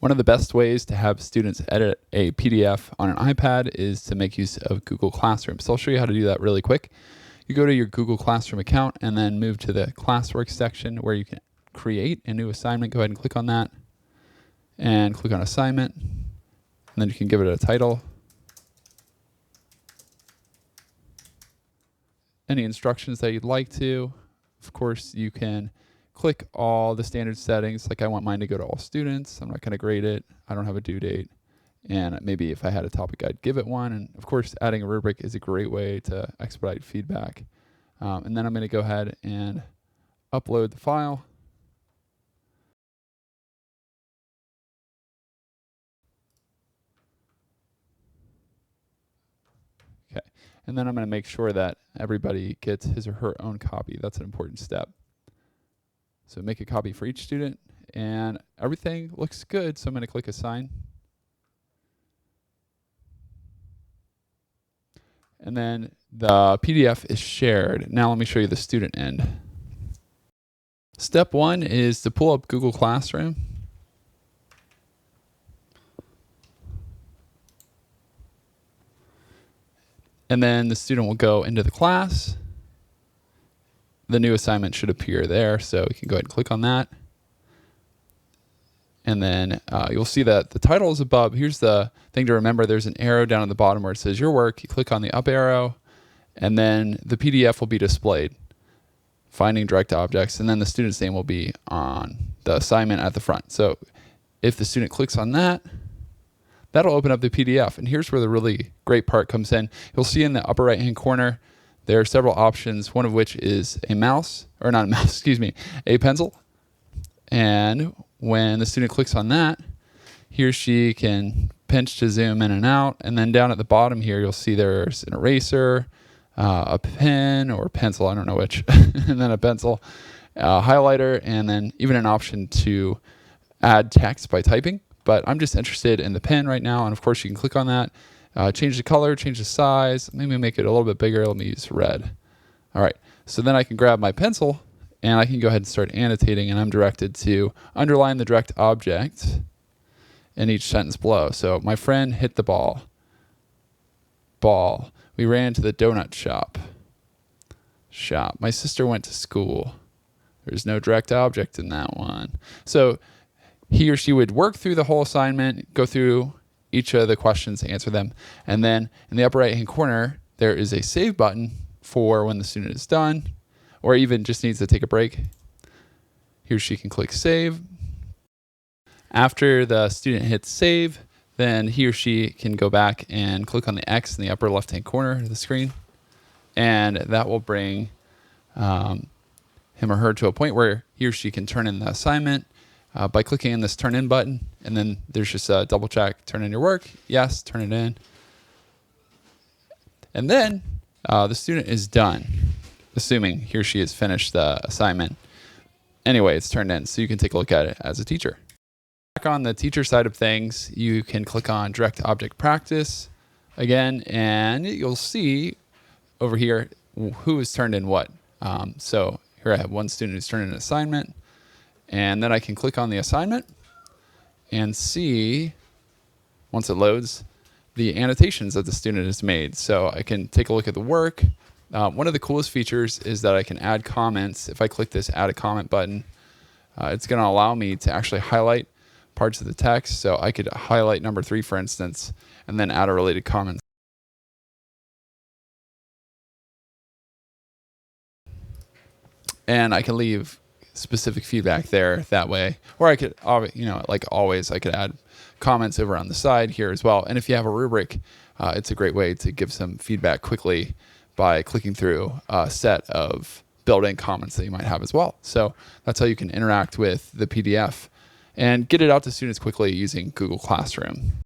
One of the best ways to have students edit a PDF on an iPad is to make use of Google Classroom. So I'll show you how to do that really quick. You go to your Google Classroom account and then move to the classwork section where you can create a new assignment. Go ahead and click on that and click on assignment. And then you can give it a title. Any instructions that you'd like to. Of course, you can click all the standard settings. Like I want mine to go to all students. I'm not going to grade it. I don't have a due date. And maybe if I had a topic, I'd give it one. And of course, adding a rubric is a great way to expedite feedback. And then I'm going to go ahead and upload the file. Okay. And then I'm going to make sure that everybody gets his or her own copy. That's an important step. So make a copy for each student, and everything looks good. So I'm going to click Assign. And then the PDF is shared. Now let me show you the student end. Step one is to pull up Google Classroom. And then the student will go into the class. The new assignment should appear there, so we can go ahead and click on that. And then you'll see that the title is above. Here's the thing to remember. There's an arrow down at the bottom where it says your work. You click on the up arrow, and then the PDF will be displayed. Finding direct objects, and then the student's name will be on the assignment at the front. So if the student clicks on that, that'll open up the PDF. And here's where the really great part comes in. You'll see in the upper right-hand corner, there are several options, one of which is a mouse, or not a mouse, excuse me, a pencil. And when the student clicks on that, he or she can pinch to zoom in and out. And then down at the bottom here, you'll see there's an eraser, a pen or pencil, I don't know which, and then a pencil, a highlighter, and then even an option to add text by typing. But I'm just interested in the pen right now. And of course, you can click on that, change the color, change the size, maybe make it a little bit bigger. Let me use red. All right, so then I can grab my pencil and I can go ahead and start annotating, and I'm directed to underline the direct object in each sentence below. So my friend hit the ball. Ball. We ran to the donut shop. Shop. My sister went to school. There's no direct object in that one. So he or she would work through the whole assignment, go through each of the questions, answer them, and then in the upper right-hand corner, there is a save button for when the student is done, or even just needs to take a break. He or she can click save. After the student hits save, then he or she can go back and click on the X in the upper left-hand corner of the screen, and that will bring him or her to a point where he or she can turn in the assignment by clicking on this turn in button, and then there's just a double check, turn in your work, yes, turn it in. And then the student is done, assuming he or she has finished the assignment. Anyway, it's turned in, so you can take a look at it as a teacher. Back on the teacher side of things, you can click on direct object practice again, and you'll see over here who has turned in what. So here I have one student who's turned in an assignment, and then I can click on the assignment and see, once it loads, the annotations that the student has made. So I can take a look at the work. One of the coolest features is that I can add comments. If I click this add a comment button, it's going to allow me to actually highlight parts of the text. So I could highlight number 3, for instance, and then add a related comment. And I can leave specific feedback there that way. Or I could, like always, I could add comments over on the side here as well. And if you have a rubric, it's a great way to give some feedback quickly by clicking through a set of built-in comments that you might have as well. So that's how you can interact with the PDF and get it out to students quickly using Google Classroom.